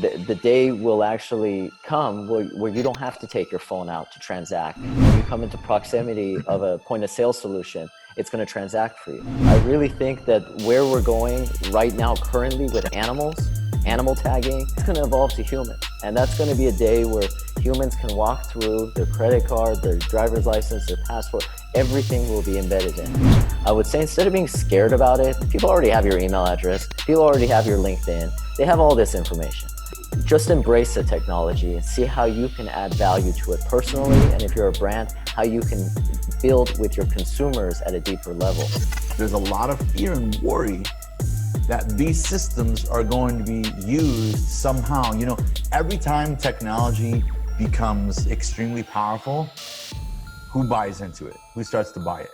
the day will actually come where you don't have to take your phone out to transact. When you come into proximity of a point of sale solution, it's going to transact for you. I really think that where we're going right now currently with animal tagging, it's going to evolve to human. And that's going to be a day where humans can walk through their credit card, their driver's license, their passport, everything will be embedded in. I would say instead of being scared about it, people already have your email address, people already have your LinkedIn, they have all this information. Just embrace the technology and see how you can add value to it personally, and if you're a brand, how you can build with your consumers at a deeper level. There's a lot of fear and worry that these systems are going to be used somehow. You know, every time technology becomes extremely powerful, who buys into it? Who starts to buy it?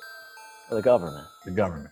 The government. The government.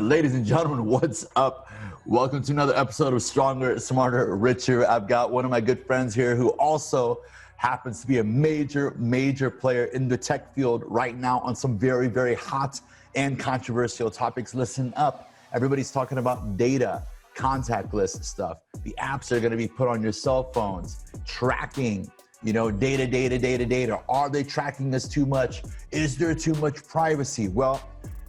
Ladies and gentlemen, what's up? Welcome to another episode of Stronger, Smarter, Richer. I've got one of my good friends here who also happens to be a major player in the tech field right now on some very, very hot and controversial topics. Listen up. Everybody's talking about data, contactless stuff. The apps are going to be put on your cell phones, tracking, you know, data. Are they tracking us too much? Is there too much privacy? Well,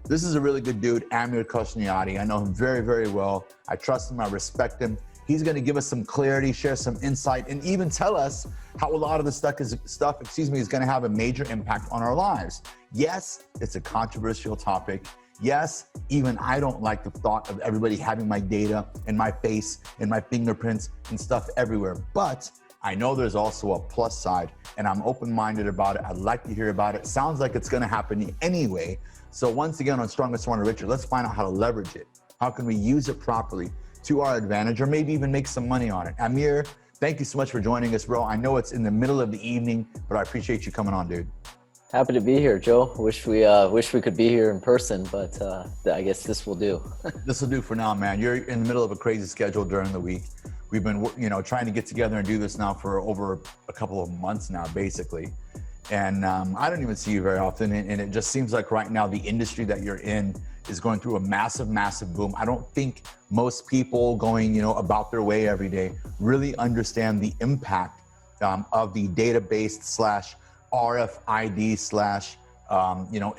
this is a really good dude, Amir Khoshniyati. I know him very, very well. I trust him, I respect him. He's gonna give us some clarity, share some insight, and even tell us how a lot of the stuff is gonna have a major impact on our lives. Yes, it's a controversial topic. Yes, even I don't like the thought of everybody having my data and my face and my fingerprints and stuff everywhere. But I know there's also a plus side, and I'm open-minded about it. I'd like to hear about it. Sounds like it's gonna happen anyway. So once again on Stronger, Smarter, Richer, let's find out how to leverage it. How can we use it properly to our advantage, or maybe even make some money on it? Amir, thank you so much for joining us, bro. I know it's in the middle of the evening, but I appreciate you coming on, dude. Happy to be here, Joe. Wish we could be here in person, but I guess this will do. This will do for now, man. You're in the middle of a crazy schedule during the week. We've been, trying to get together and do this now for over a couple of months now, basically. And I don't even see you very often. And it just seems like right now the industry that you're in is going through a massive boom. I don't think most people going, about their way every day really understand the impact of the database / RFID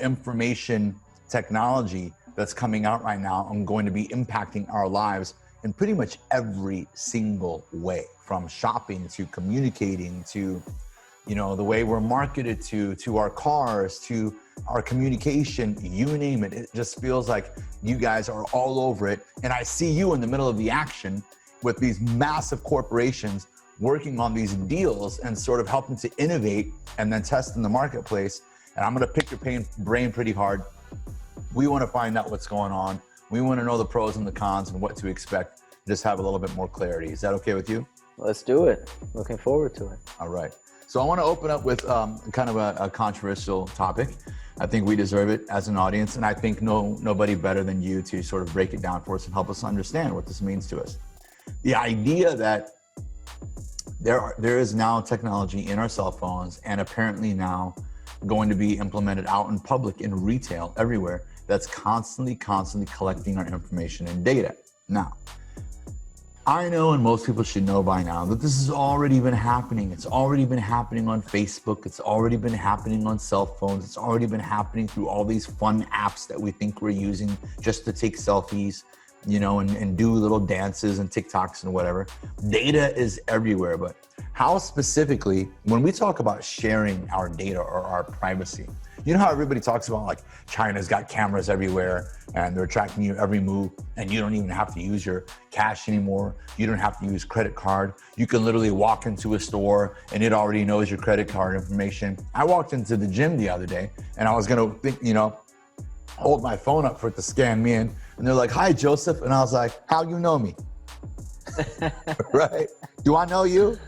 / information technology that's coming out right now and going to be impacting our lives in pretty much every single way, from shopping to communicating to the way we're marketed to our cars, to our communication, you name it. It just feels like you guys are all over it. And I see you in the middle of the action with these massive corporations working on these deals and sort of helping to innovate and then test in the marketplace. And I'm gonna pick your brain pretty hard. We wanna find out what's going on. We wanna know the pros and the cons and what to expect. Just have a little bit more clarity. Is that okay with you? Let's do it. Looking forward to it. All right. So I want to open up with kind of a controversial topic. I think we deserve it as an audience, and I think nobody better than you to sort of break it down for us and help us understand what this means to us. The idea that there is now technology in our cell phones, and apparently now going to be implemented out in public, in retail, everywhere, that's constantly collecting our information and data. Now, I know, and most people should know by now, that this has already been happening. It's already been happening on Facebook. It's already been happening on cell phones. It's already been happening through all these fun apps that we think we're using just to take selfies, and do little dances and TikToks and whatever. Data is everywhere, but how specifically, when we talk about sharing our data or our privacy, you know how everybody talks about like China's got cameras everywhere and they're tracking your every move, and you don't even have to use your cash anymore. You don't have to use credit card. You can literally walk into a store and it already knows your credit card information. I walked into the gym the other day and I was gonna hold my phone up for it to scan me in, and they're like, "Hi, Joseph," and I was like, "How you know me?" Right? Do I know you?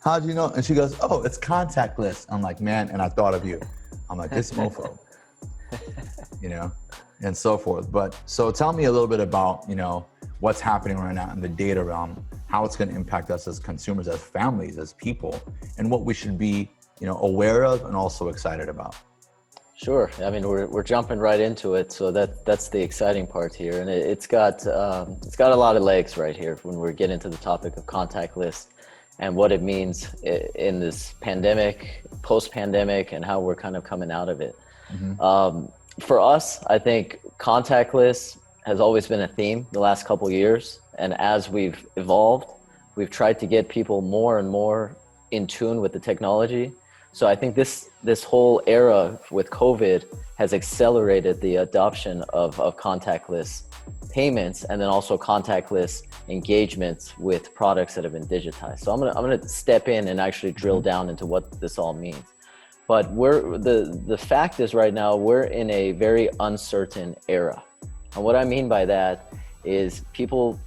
How do you know? And she goes, "Oh, it's contactless." I'm like, "Man," and I thought of you. I'm like, this mofo, and so forth. But so tell me a little bit about, what's happening right now in the data realm, how it's going to impact us as consumers, as families, as people, and what we should be, aware of and also excited about. Sure. I mean, we're jumping right into it, so that's the exciting part here, and it's got a lot of legs right here when we get into the topic of contactless and what it means in this pandemic, post-pandemic, and how we're kind of coming out of it. For us, I think contactless has always been a theme the last couple years, and as we've evolved, we've tried to get people more and more in tune with the technology. So I think this whole era with COVID has accelerated the adoption of contactless payments, and then also contactless engagements with products that have been digitized. So I'm gonna step in and actually drill down into what this all means. But the fact is right now we're in a very uncertain era. And what I mean by that is people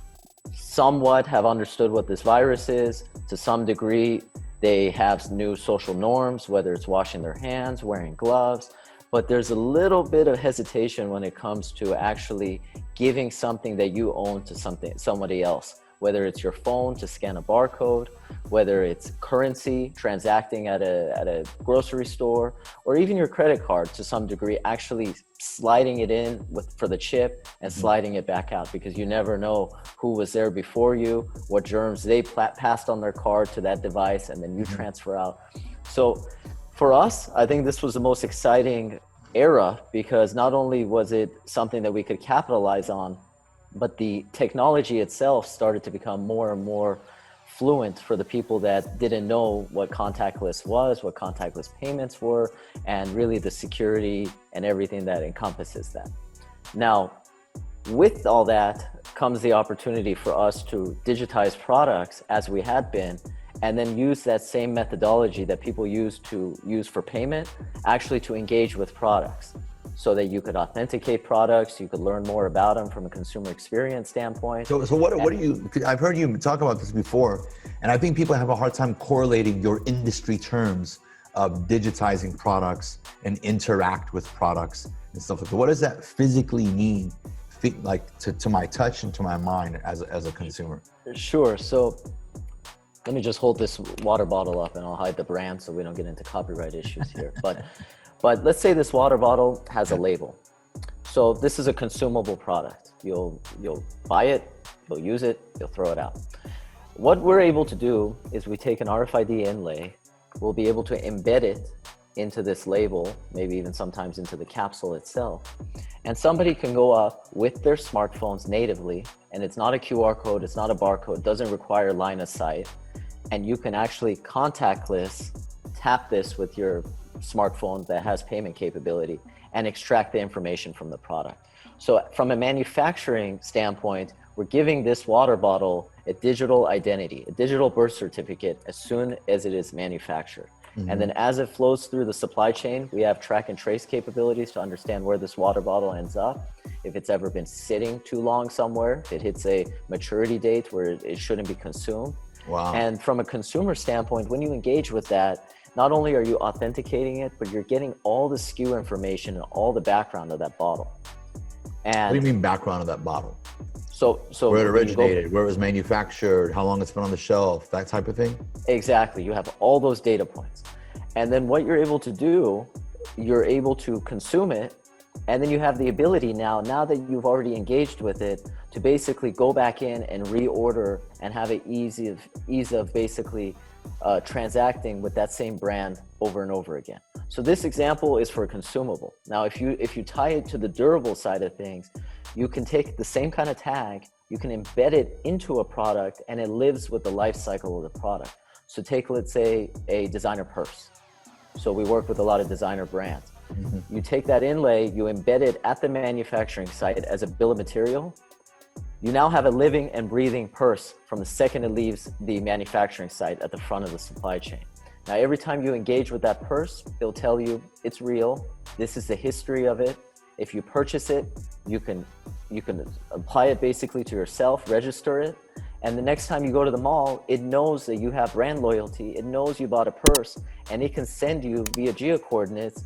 somewhat have understood what this virus is. To some degree, they have new social norms, whether it's washing their hands, wearing gloves, but there's a little bit of hesitation when it comes to actually giving something that you own to somebody else, whether it's your phone to scan a barcode, whether it's currency transacting at a grocery store, or even your credit card to some degree, actually sliding it in for the chip and sliding it back out, because you never know who was there before you, what germs they passed on their card to that device, and then you transfer out. So for us, I think this was the most exciting era, because not only was it something that we could capitalize on, but the technology itself started to become more and more fluent for the people that didn't know what contactless was, what contactless payments were, and really the security and everything that encompasses that. Now, with all that comes the opportunity for us to digitize products as we had been, and then use that same methodology that people use for payment, actually to engage with products, so that you could authenticate products, you could learn more about them from a consumer experience standpoint. So what do you, I've heard you talk about this before, and I think people have a hard time correlating your industry terms of digitizing products and interact with products and stuff like that. What does that physically mean, like to my touch and to my mind as a consumer? Sure. So let me just hold this water bottle up and I'll hide the brand so we don't get into copyright issues here. But let's say this water bottle has a label. So this is a consumable product. You'll buy it, you'll use it, you'll throw it out. What we're able to do is we take an RFID inlay, we'll be able to embed it into this label, maybe even sometimes into the capsule itself. And somebody can go up with their smartphones natively, and it's not a QR code, it's not a barcode, doesn't require line of sight. And you can actually contactless tap this with your smartphone that has payment capability and extract the information from the product. So from a manufacturing standpoint, we're giving this water bottle a digital identity, a digital birth certificate as soon as it is manufactured. And then as it flows through the supply chain, we have track and trace capabilities to understand where this water bottle ends up. If it's ever been sitting too long somewhere, if it hits a maturity date where it shouldn't be consumed. Wow. And from a consumer standpoint, when you engage with that, not only are you authenticating it, but you're getting all the SKU information and all the background of that bottle. And what do you mean background of that bottle? So where it originated, where it was manufactured, how long it's been on the shelf, that type of thing? Exactly. You have all those data points. And then what you're able to do, you're able to consume it. And then you have the ability now that you've already engaged with it, to basically go back in and reorder and have an ease of basically transacting with that same brand over and over again. So this example is for a consumable. Now, if you tie it to the durable side of things, you can take the same kind of tag, you can embed it into a product, and it lives with the life cycle of the product. So take, let's say, a designer purse. So we work with a lot of designer brands. You take that inlay, you embed it at the manufacturing site as a bill of material. You now have a living and breathing purse from the second it leaves the manufacturing site at the front of the supply chain. Now, every time you engage with that purse, it'll tell you it's real. This is the history of it. If you purchase it, you can apply it basically to yourself, register it. And the next time you go to the mall, it knows that you have brand loyalty. It knows you bought a purse, and it can send you via geo-coordinates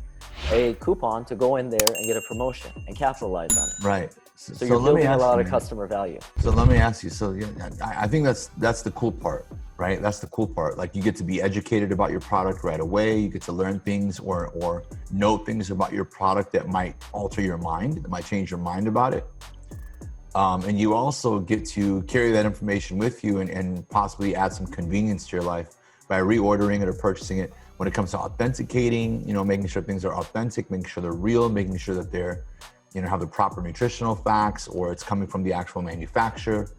a coupon to go in there and get a promotion and capitalize on it. Right. So you're building a lot of customer value. So let me ask you, so I think that's the cool part. right? That's the cool part. Like you get to be educated about your product right away. You get to learn things or know things about your product that might alter your mind, that might change your mind about it. And you also get to carry that information with you and possibly add some convenience to your life by reordering it or purchasing it. When it comes to authenticating, making sure things are authentic, making sure they're real, making sure that they're, have the proper nutritional facts, or it's coming from the actual manufacturer,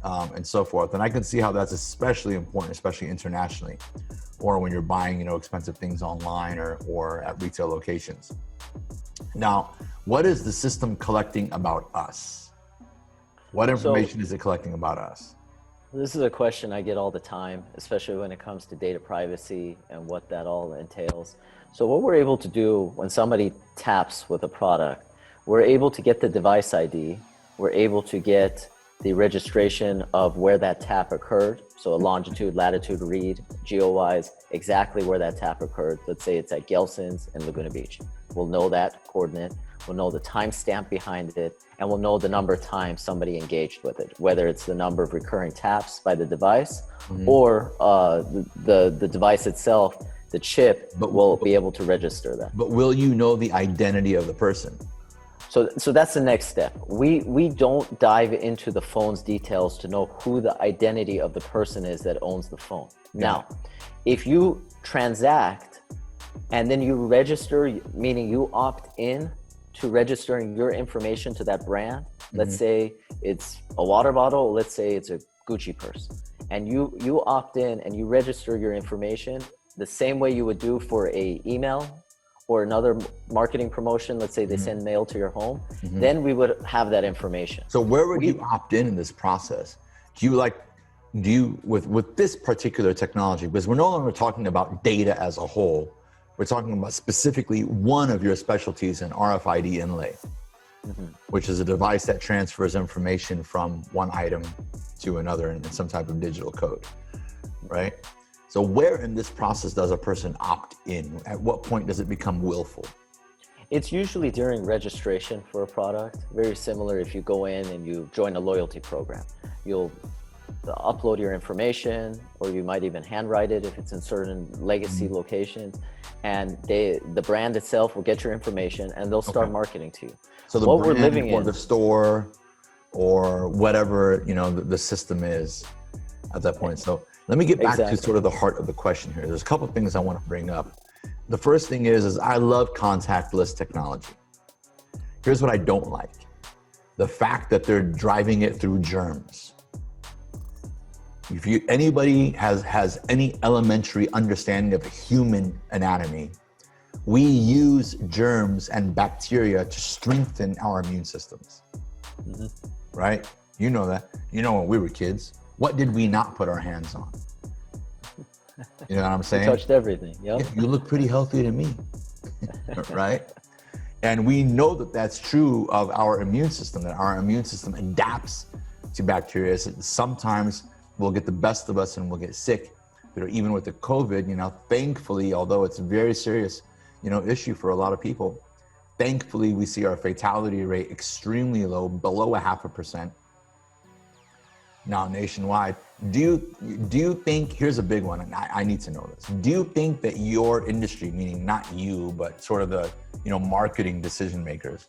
and so forth. And I can see how that's especially important, especially internationally, or when you're buying, expensive things online or at retail locations. Now, what is the system collecting about us? What information is it collecting about us? This is a question I get all the time, especially when it comes to data privacy and what that all entails. So what we're able to do when somebody taps with a product, we're able to get the device ID, we're able to get the registration of where that tap occurred. So a longitude, latitude read, geo-wise, exactly where that tap occurred. Let's say it's at Gelson's in Laguna Beach. We'll know that coordinate, we'll know the timestamp behind it, and we'll know the number of times somebody engaged with it, whether it's the number of recurring taps by the device or the device itself, the chip will be able to register that. But will you know the identity of the person? So that's the next step. We don't dive into the phone's details to know who the identity of the person is that owns the phone. Yeah. Now, if you transact and then you register, meaning you opt in to registering your information to that brand, let's say it's a water bottle, let's say it's a Gucci purse, and you opt in and you register your information the same way you would do for a email or another marketing promotion. Let's say they send mail to your home, then we would have that information. So where would you opt in this process? Do you with this particular technology, because we're no longer talking about data as a whole, we're talking about specifically one of your specialties, an RFID inlay, which is a device that transfers information from one item to another in some type of digital code, right? So where in this process does a person opt in? At what point does it become willful? It's usually during registration for a product. Very similar if you go in and you join a loyalty program. You'll upload your information, or you might even handwrite it if it's in certain legacy locations, and the brand itself will get your information and they'll start marketing to you. So the what brand we're living or in, the store or whatever, the system is at that point. So let me get back to sort of the heart of the question here. There's a couple of things I want to bring up. The first thing is I love contactless technology. Here's what I don't like. The fact that they're driving it through germs. If anybody has any elementary understanding of human anatomy, we use germs and bacteria to strengthen our immune systems, right? You know that. When we were kids, what did we not put our hands on? You know what I'm saying? you touched everything. Yep. Yeah, you look pretty healthy to me, right? And we know that that's true of our immune system, that our immune system adapts to bacteria. Sometimes we'll get the best of us and we'll get sick. But even with the COVID, thankfully, although it's a very serious, issue for a lot of people, thankfully we see our fatality rate extremely low, below 0.5%. Now nationwide, do you think, here's a big one, and I need to know this. Do you think that your industry, meaning not you, but sort of the, marketing decision makers,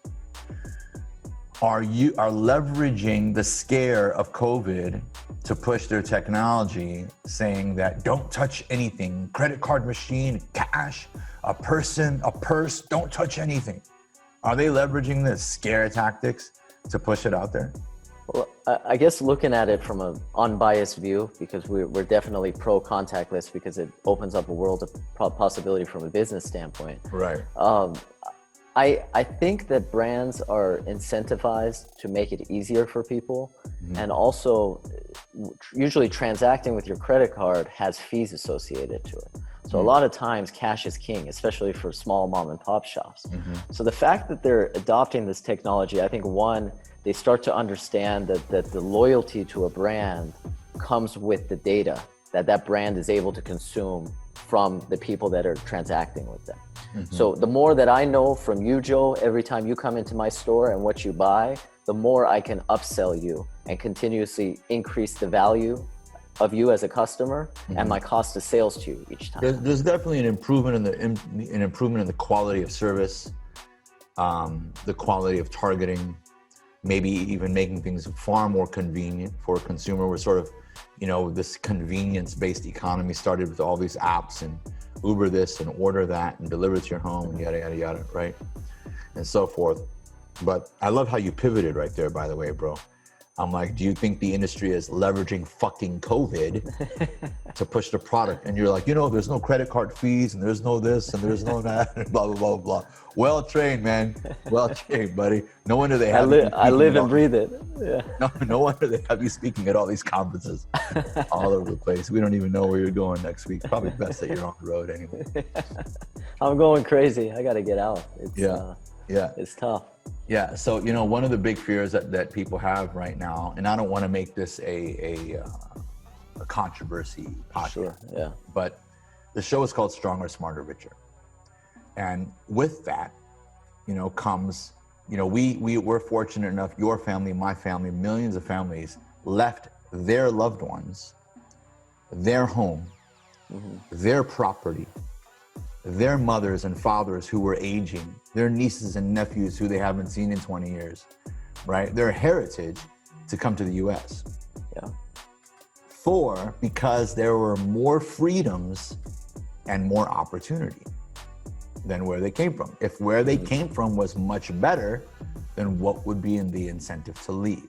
are leveraging the scare of COVID to push their technology, saying that don't touch anything, credit card machine, cash, a person, a purse, don't touch anything? Are they leveraging the scare tactics to push it out there? Well, I guess looking at it from an unbiased view, because we're definitely pro contactless because it opens up a world of possibility from a business standpoint. Right. I think that brands are incentivized to make it easier for people, and also usually transacting with your credit card has fees associated to it. So a lot of times cash is king, especially for small mom and pop shops. So the fact that they're adopting this technology, I think they start to understand that the loyalty to a brand comes with the data that brand is able to consume from the people that are transacting with them. So the more that I know from you, Joe, every time you come into my store and what you buy, the more I can upsell you and continuously increase the value of you as a customer and my cost of sales to you each time. There's definitely an improvement in the quality of service, the quality of targeting, maybe even making things far more convenient for a consumer. We're sort of, this convenience-based economy started with all these apps and Uber this and order that and deliver it to your home and yada, yada, yada, right? And so forth. But I love how you pivoted right there, by the way, bro. I'm like, do you think the industry is leveraging fucking COVID to push the product? And you're like, there's no credit card fees and there's no this and there's no that and blah, blah, blah, blah. Well trained, man. Well trained, buddy. No wonder they have I live and breathe it. Yeah. No wonder they have you speaking at all these conferences all over the place. We don't even know where you're going next week. Probably best that you're on the road anyway. I'm going crazy. I got to get out. It's tough. Yeah. So, one of the big fears that people have right now, and I don't want to make this a controversy podcast, sure, yeah. But the show is called Stronger, Smarter, Richer. And with that, comes, we're fortunate enough, your family, my family, millions of families left their loved ones, their home, their property, their mothers and fathers who were aging, their nieces and nephews who they haven't seen in 20 years, right? Their heritage to come to the US. Yeah. Because there were more freedoms and more opportunity than where they came from. If where they came from was much better, then what would be in the incentive to leave?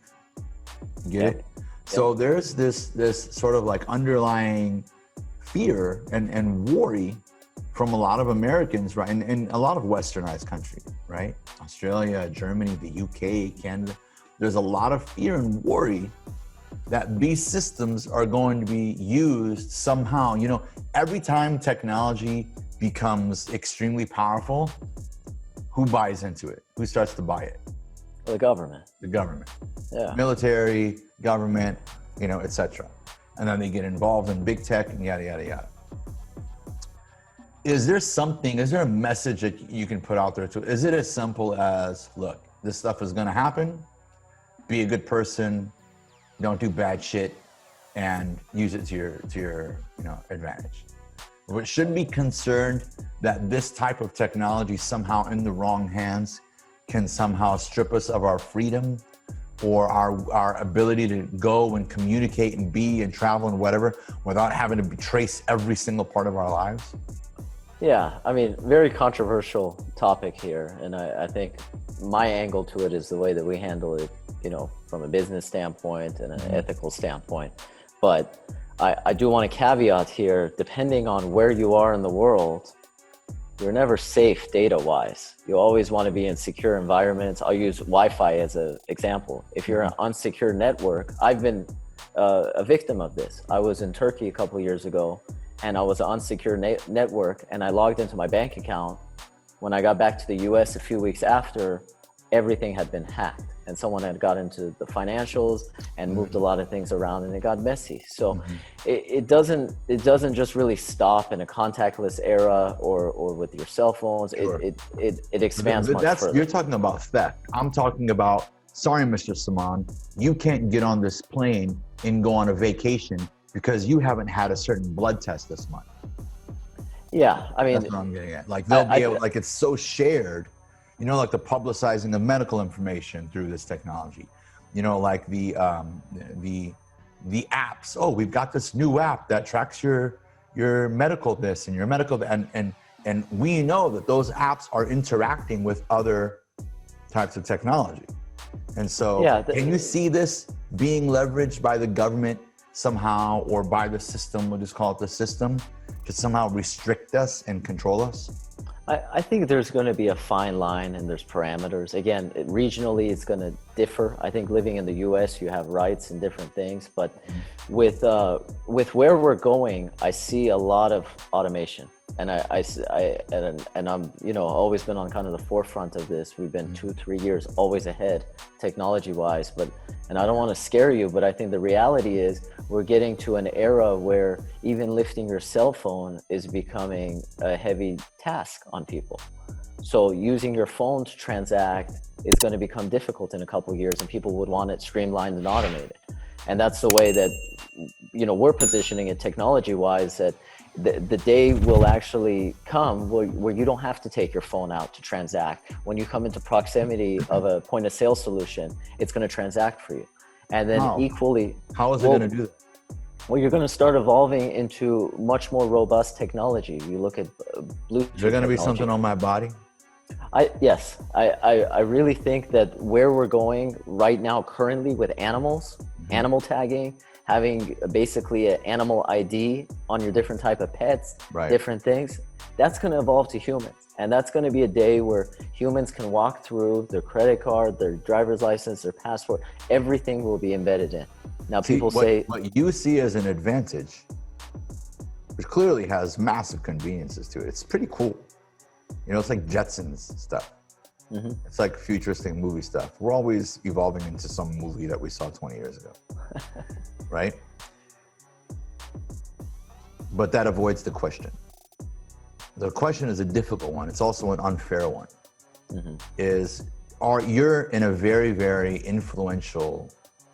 Get it? So there's this sort of like underlying fear and worry from a lot of Americans, right? And a lot of westernized countries, right? Australia, Germany, the UK, Canada. There's a lot of fear and worry that these systems are going to be used somehow. Every time technology becomes extremely powerful, who buys into it? Who starts to buy it? The government. The government. Yeah. Military, government, etc. And then they get involved in big tech and yada, yada, yada. Is there a message that you can put out there is it as simple as, look, this stuff is going to happen, be a good person, don't do bad shit, and use it to your advantage? We shouldn't be concerned that this type of technology somehow in the wrong hands can somehow strip us of our freedom or our ability to go and communicate and be and travel and whatever without having to trace every single part of our lives. Yeah, very controversial topic here. And I think my angle to it is the way that we handle it, from a business standpoint and an ethical standpoint. But I do want to caveat here, depending on where you are in the world, you're never safe data-wise. You always want to be in secure environments. I'll use Wi-Fi as an example. If you're an unsecure network, I've been a victim of this. I was in Turkey a couple of years ago, and I was an unsecure network, and I logged into my bank account. When I got back to the US a few weeks after, everything had been hacked, and someone had got into the financials and moved a lot of things around, and it got messy. So it doesn't just really stop in a contactless era or with your cell phones. Sure. It expands much further. You're talking about theft. I'm talking about, sorry, Mr. Saman, you can't get on this plane and go on a vacation because you haven't had a certain blood test this month. Yeah, that's what I'm getting at. Like they'll be able, like it's so shared, like the publicizing of medical information through this technology. Like the apps. Oh, we've got this new app that tracks your medical this and your medical and we know that those apps are interacting with other types of technology. And so, can you see this being leveraged by the government somehow, or by the system, we'll just call it the system, to somehow restrict us and control us? I think there's going to be a fine line and there's parameters. Again, regionally, it's going to differ. I think living in the US, you have rights and different things. But with where we're going, I see a lot of automation. And I'm, always been on kind of the forefront of this. We've been 2-3 years always ahead technology-wise. And I don't want to scare you, but I think the reality is we're getting to an era where even lifting your cell phone is becoming a heavy task on people. So using your phone to transact is going to become difficult in a couple of years, and people would want it streamlined and automated. And that's the way that, we're positioning it technology wise, that the day will actually come where you don't have to take your phone out to transact. When you come into proximity of a point of sale solution, it's going to transact for you. And then equally, how is it going to do that? Well, you're going to start evolving into much more robust technology. You look at Bluetooth. Is there going to be something on my body? Yes, I really think that where we're going right now currently with animals, animal tagging, having basically an animal ID on your different type of pets, different things, that's going to evolve to humans. And that's going to be a day where humans can walk through their credit card, their driver's license, their passport, everything will be embedded in. Now people say what you see as an advantage, which clearly has massive conveniences to it. It's pretty cool. It's like Jetsons stuff. It's like futuristic movie stuff. We're always evolving into some movie that we saw 20 years ago, right? But that avoids the question. The question is a difficult one. It's also an unfair one. You're in a very, very influential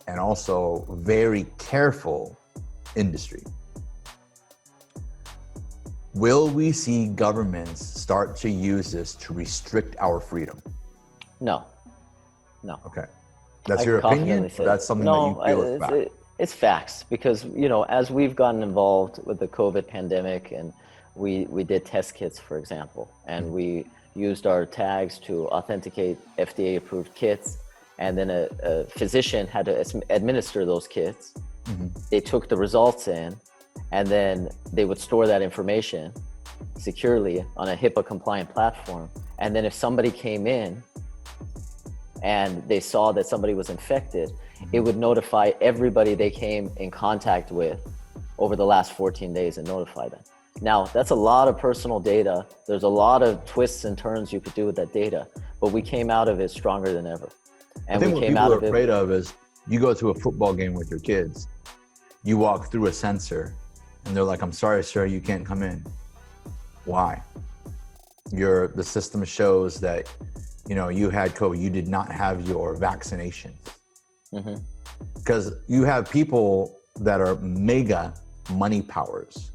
and also very careful industry. Will we see governments start to use this to restrict our freedom? No. Okay. That's your opinion? That's something that you feel is fact? It's facts, because, as we've gotten involved with the COVID pandemic, and we did test kits, for example, and we used our tags to authenticate FDA approved kits. And then a physician had to administer those kits. They took the results in, and then they would store that information securely on a HIPAA compliant platform. And then if somebody came in and they saw that somebody was infected, it would notify everybody they came in contact with over the last 14 days and notify them. Now, that's a lot of personal data. There's a lot of twists and turns you could do with that data, but we came out of it stronger than ever. And I think what people are afraid of is you go to a football game with your kids, you walk through a sensor, and they're like, "I'm sorry, sir, you can't come in." Why? The system shows that, you had COVID, you did not have your vaccination. Because you have people that are mega money powers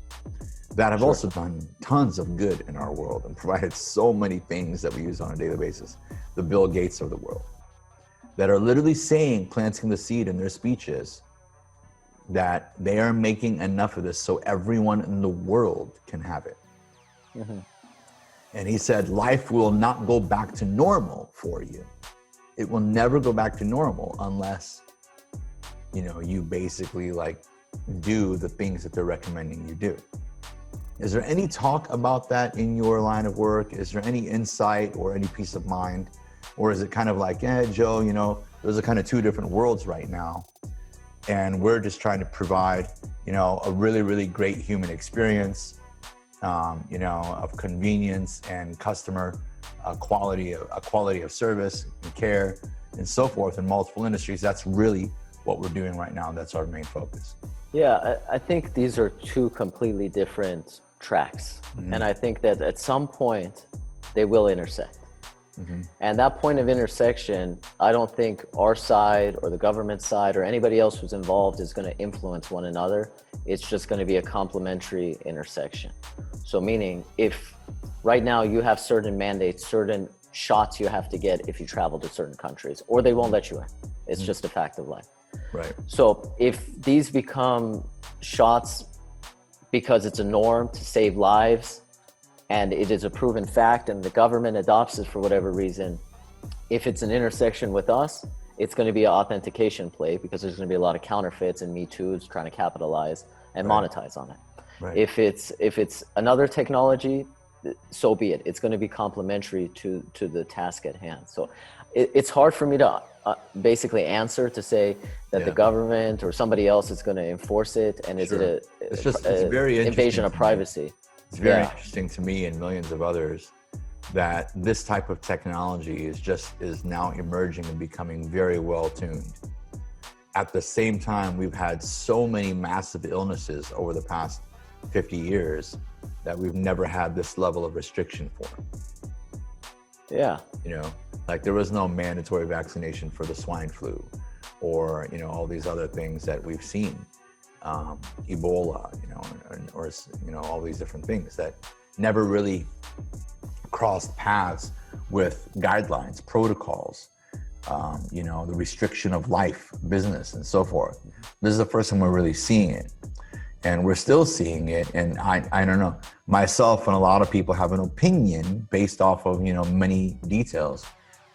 that have also done tons of good in our world and provided so many things that we use on a daily basis. The Bill Gates of the world, that are literally planting the seed in their speeches that they are making enough of this so everyone in the world can have it. And he said, life will not go back to normal for you. It will never go back to normal unless, you basically do the things that they're recommending you do. Is there any talk about that in your line of work? Is there any insight or any peace of mind? Or is it kind of like, Joe, those are kind of two different worlds right now. And we're just trying to provide, a really, really great human experience, of convenience and customer quality of service and care and so forth in multiple industries. That's really what we're doing right now. That's our main focus. Yeah, I think these are two completely different tracks. And I think that at some point they will intersect. And that point of intersection, I don't think our side or the government side or anybody else who's involved is going to influence one another. It's just going to be a complementary intersection. So meaning, if right now you have certain mandates, certain shots you have to get if you travel to certain countries, or they won't let you in. It's just a fact of life. Right. So if these become shots because it's a norm to save lives, and it is a proven fact, and the government adopts it for whatever reason, if it's an intersection with us, it's going to be an authentication play, because there's going to be a lot of counterfeits and Me Too's trying to capitalize and monetize on it. Right. If it's another technology, so be it. It's going to be complementary to the task at hand. So it's hard for me to basically answer to say that the government or somebody else is going to enforce it, and is it a very invasion of privacy. It's very interesting to me and millions of others that this type of technology is now emerging and becoming very well tuned. At the same time, we've had so many massive illnesses over the past 50 years that we've never had this level of restriction for. Yeah. There was no mandatory vaccination for the swine flu, or, all these other things that we've seen, Ebola, or all these different things that never really crossed paths with guidelines, protocols, the restriction of life, business, and so forth. This is the first time we're really seeing it. And we're still seeing it. And I don't know, myself and a lot of people have an opinion based off of, many details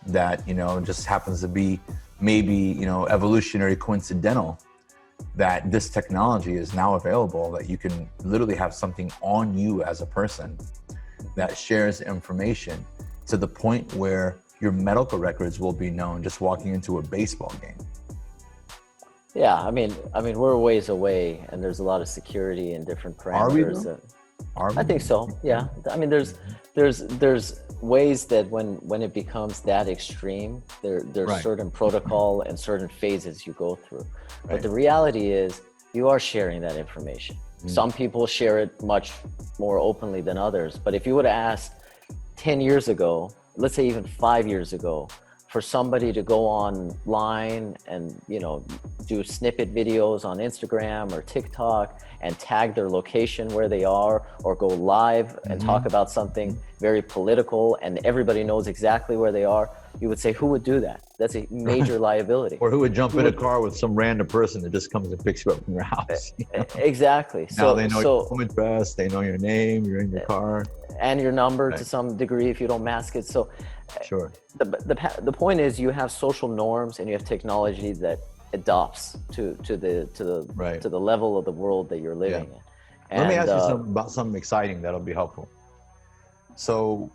that, just happens to be maybe, evolutionary coincidental that this technology is now available, that you can literally have something on you as a person that shares information to the point where your medical records will be known just walking into a baseball game. Yeah, I mean, we're a ways away, and there's a lot of security and different parameters. I think so. Yeah, I mean, there's ways that when it becomes that extreme, there's Right. certain protocol and certain phases you go through. But Right. the reality is, you are sharing that information. Some people share it much more openly than others. But if you would have asked 10 years ago, let's say even 5 years ago, for somebody to go online and do snippet videos on Instagram or TikTok and tag their location where they are, or go live and talk about something very political and everybody knows exactly where they are, you would say, who would do that? That's a major liability. Or who would jump in a car with some random person that just comes and picks you up from your house? Exactly. Now they know your home address, they know your name, you're in your car. And your number Right. to some degree if you don't mask it. So Sure. the point is, you have social norms and you have technology that adopts to Right. the level of the world that you're living in. And, Let me ask you something about something exciting that'll be helpful. So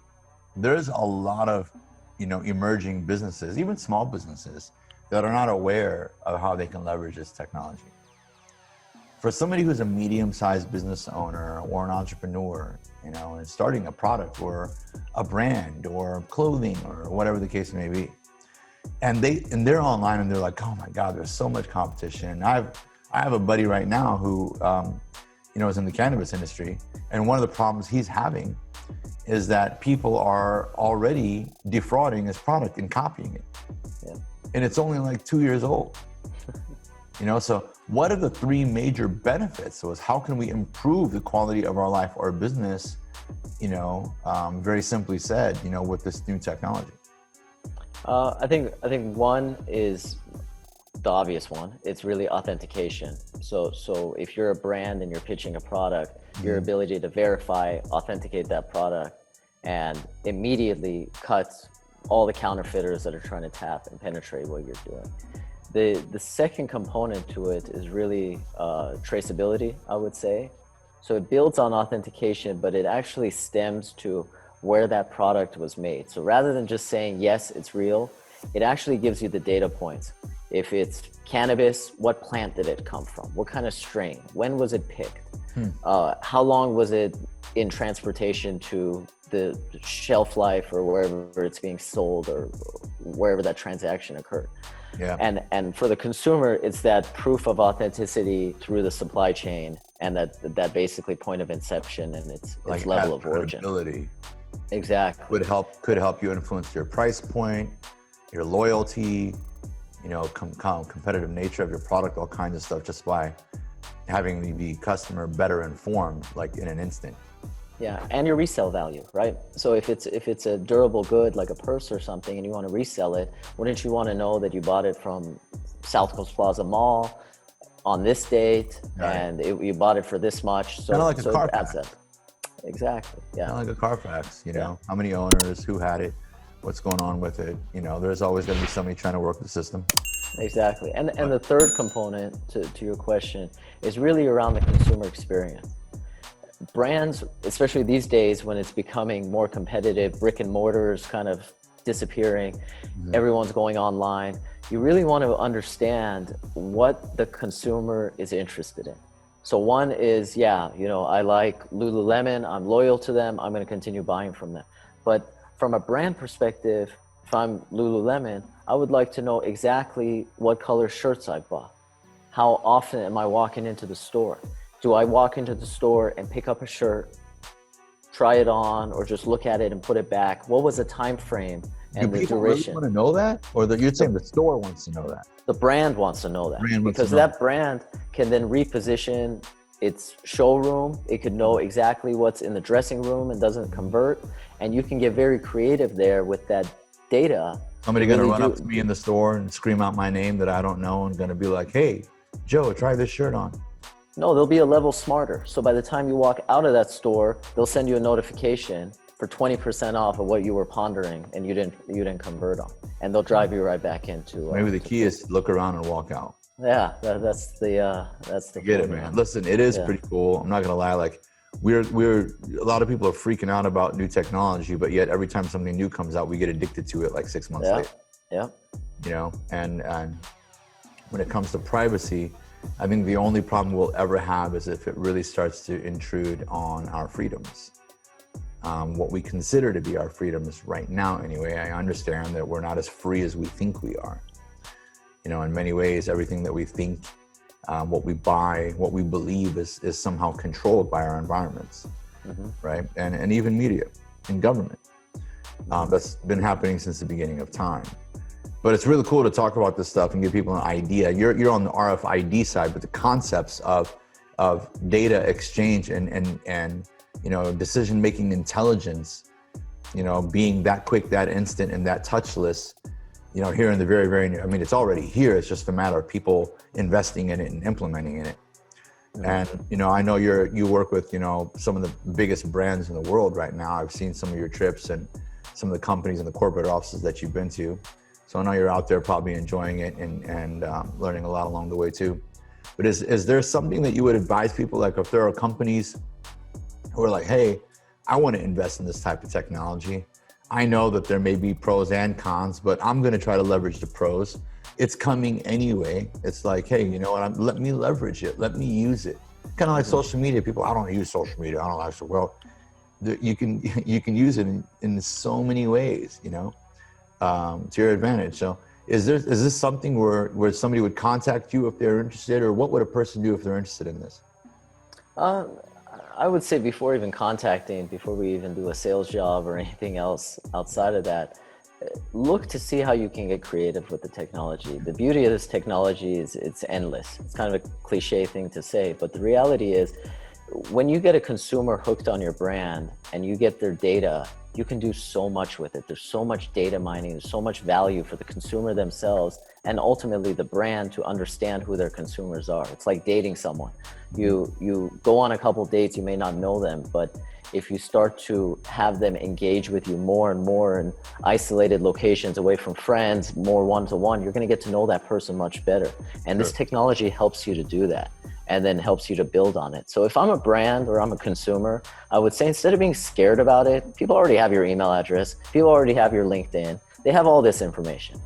there's a lot of, emerging businesses, even small businesses, that are not aware of how they can leverage this technology. For somebody who's a medium-sized business owner or an entrepreneur, and starting a product or a brand or clothing or whatever the case may be, and they're online and they're like, oh my God, there's so much competition. I have a buddy right now who, is in the cannabis industry, and one of the problems he's having is that people are already defrauding his product and copying it. Yeah. And it's only like 2 years old. So what are the three major benefits? So how can we improve the quality of our life or business, very simply said, with this new technology? I think one is the obvious one. It's really authentication. So if you're a brand and you're pitching a product, your ability to verify, authenticate that product, and immediately cuts all the counterfeiters that are trying to tap and penetrate what you're doing. The second component to it is really traceability, I would say. So it builds on authentication, but it actually stems to where that product was made. So rather than just saying, yes, it's real, it actually gives you the data points. If it's cannabis, what plant did it come from? What kind of strain? When was it picked? How long was it in transportation to the shelf life or wherever it's being sold or wherever that transaction occurred? Yeah. And for the consumer, it's that proof of authenticity through the supply chain and that basically point of inception and its level of origin. Credibility. Exactly. Could help you influence your price point, your loyalty, competitive nature of your product, all kinds of stuff, just by having the customer better informed, like in an instant. Yeah, and your resale value, right? So if it's a durable good like a purse or something and you want to resell it, wouldn't you want to know that you bought it from South Coast Plaza Mall on this date, Right. and you bought it for this much? So, Kinda like a so it adds Carfax. up. Exactly. Yeah. Kind of like a Carfax, how many owners, who had it, what's going on with it. There's always going to be somebody trying to work the system. Exactly. And the third component to your question is really around the consumer experience. Brands, especially these days when it's becoming more competitive, brick and mortar is kind of disappearing, everyone's going online. You really want to understand what the consumer is interested in. So one is, I like Lululemon, I'm loyal to them, I'm going to continue buying from them. But from a brand perspective, if I'm Lululemon, I would like to know exactly what color shirts I bought. How often am I walking into the store? Do I walk into the store and pick up a shirt, try it on, or just look at it and put it back? What was the time frame and the people really duration. want to know that, or you're saying the store wants to know that? The brand wants to know that, Brand wants to because know that brand can then reposition its showroom. It could know exactly what's in the dressing room and doesn't convert, and you can get very creative there with that data. Somebody going to run up to me in the store and scream out my name that I don't know and going to be like, hey, Joe, try this shirt on. No, they'll be a level smarter. So by the time you walk out of that store, they'll send you a notification for 20% off of what you were pondering and you didn't convert on, and they'll drive you right back into. Maybe the key is to look around and walk out. Yeah, that's the. Get it, man. Listen, it is pretty cool. I'm not gonna lie. Like, we're a lot of people are freaking out about new technology, but yet every time something new comes out, we get addicted to it like 6 months later. Yeah. You know, and when it comes to privacy, I think the only problem we'll ever have is if it really starts to intrude on our freedoms. What we consider to be our freedoms right now, anyway. I understand that we're not as free as we think we are. You know, in many ways, everything that we think, what we buy, what we believe is somehow controlled by our environments, right? And even media and government. That's been happening since the beginning of time. But it's really cool to talk about this stuff and give people an idea. You're on the RFID side, but the concepts of data exchange and you know, decision-making intelligence, you know, being that quick, that instant, and that touchless, you know, here in the very, very near, I mean, it's already here. It's just a matter of people investing in it and implementing in it. And, you know, I know you work with, you know, some of the biggest brands in the world right now. I've seen some of your trips and some of the companies and the corporate offices that you've been to. So I know you're out there probably enjoying it and learning a lot along the way too. But is there something that you would advise people, like if there are companies who are like, hey, I want to invest in this type of technology. I know that there may be pros and cons, but I'm going to try to leverage the pros. It's coming anyway. It's like, hey, you know what? Let me leverage it. Let me use it. Kind of like social media. People, I don't use social media. I don't like it. Well, you can use it in so many ways, you know, to your advantage. So is this something where somebody would contact you if they're interested, or what would a person do if they're interested in this? I would say before even contacting, before we even do a sales job or anything else outside of that, look to see how you can get creative with the technology. The beauty of this technology is it's endless. It's kind of a cliche thing to say, but the reality is when you get a consumer hooked on your brand and you get their data, you can do so much with it. There's so much data mining, there's so much value for the consumer themselves and ultimately the brand to understand who their consumers are. It's like dating someone. You go on a couple dates, you may not know them, but if you start to have them engage with you more and more in isolated locations away from friends, more one-to-one, you're gonna get to know that person much better. And this technology helps you to do that and then helps you to build on it. So if I'm a brand or I'm a consumer, I would say instead of being scared about it, people already have your email address, people already have your LinkedIn, they have all this information.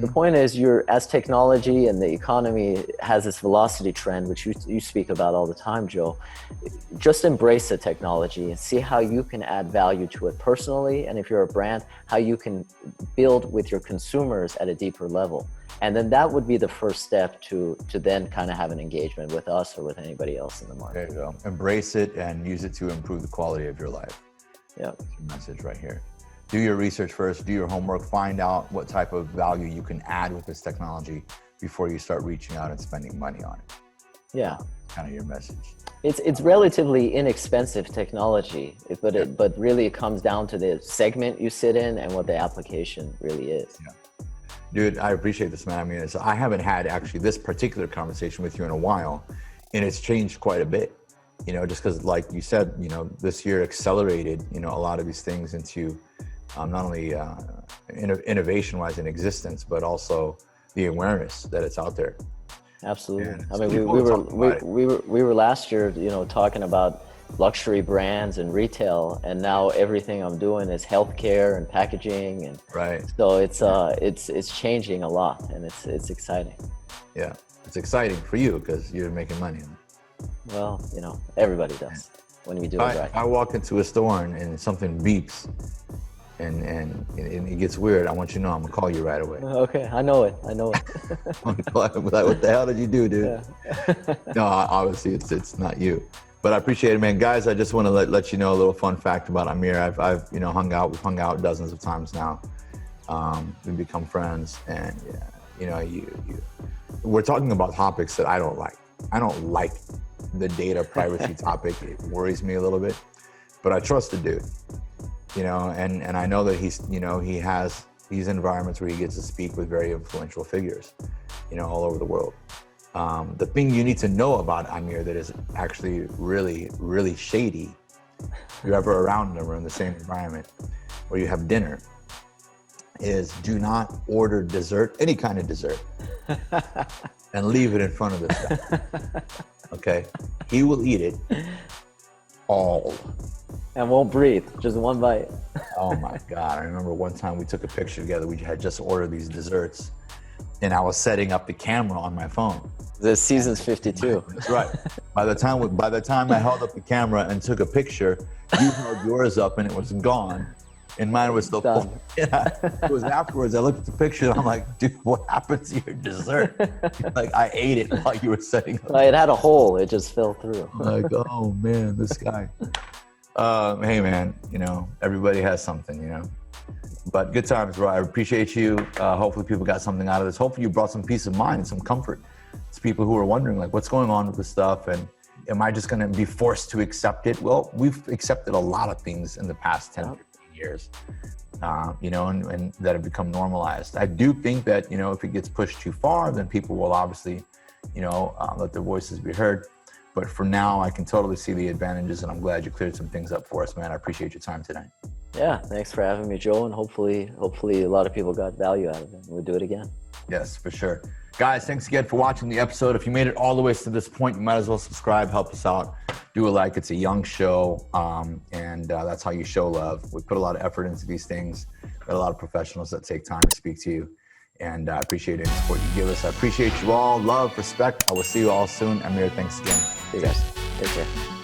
The point is, as technology and the economy has this velocity trend, which you speak about all the time, Joe, just embrace the technology and see how you can add value to it personally. And if you're a brand, how you can build with your consumers at a deeper level. And then that would be the first step to then kind of have an engagement with us or with anybody else in the market. There you go. Embrace it and use it to improve the quality of your life. Yeah. That's your message right here. Do your research first, do your homework, find out what type of value you can add with this technology before you start reaching out and spending money on it. Yeah. Kind of your message. It's relatively inexpensive technology, but really it comes down to the segment you sit in and what the application really is. Yeah. Dude, I appreciate this, man. I mean, I haven't had actually this particular conversation with you in a while, and it's changed quite a bit, you know, just because like you said, you know, this year accelerated, you know, a lot of these things into not only innovation-wise in existence, but also the awareness that it's out there. Absolutely. I mean, we were last year, you know, talking about luxury brands and retail, and now everything I'm doing is healthcare and packaging, and so it's changing a lot, and it's exciting. Yeah, it's exciting for you because you're making money. Well, you know, everybody does when we do it right. If I walk into a store and something beeps and it gets weird, I want you to know I'm gonna call you right away. Okay, I know it. I'm like, what the hell did you do, dude? Yeah. No, obviously it's not you. But I appreciate it, man. Guys, I just want to let you know a little fun fact about Amir. We've hung out dozens of times now. We become friends, and you know, we're talking about topics that I don't like. I don't like the data privacy topic. It worries me a little bit, but I trust the dude, you know, and I know that he's, you know, he has these environments where he gets to speak with very influential figures, you know, all over the world. The thing you need to know about Amir that is actually really, really shady, if you're ever around him or in the same environment where you have dinner, is do not order dessert, any kind of dessert, and leave it in front of this guy. Okay? He will eat it all. And won't breathe, just one bite. Oh my God. I remember one time we took a picture together. We had just ordered these desserts, and I was setting up the camera on my phone. The season's 52. That's right. By the time I held up the camera and took a picture, you held yours up and it was gone. And mine was still full. Yeah. It was afterwards, I looked at the picture and I'm like, dude, what happened to your dessert? Like, I ate it while you were setting up. It had a hole, it just fell through. Like, oh man, this guy. Hey man, you know, everybody has something, you know. But good times, bro. I appreciate you. Hopefully people got something out of this. Hopefully you brought some peace of mind and some comfort to people who are wondering, like, what's going on with this stuff? And am I just gonna be forced to accept it? Well, we've accepted a lot of things in the past 10, 15 years, you know, and that have become normalized. I do think that, you know, if it gets pushed too far, then people will obviously, you know, let their voices be heard. But for now, I can totally see the advantages, and I'm glad you cleared some things up for us, man. I appreciate your time today. Yeah, thanks for having me, Joe, and hopefully a lot of people got value out of it. We'll do it again. Yes, for sure. Guys, thanks again for watching the episode. If you made it all the way to this point, you might as well subscribe, help us out, do a like. It's a young show, and that's how you show love. We put a lot of effort into these things. Got a lot of professionals that take time to speak to you, and I appreciate any support you give us. I appreciate you all. Love, respect. I will see you all soon. Amir, thanks again. See you guys. Take care.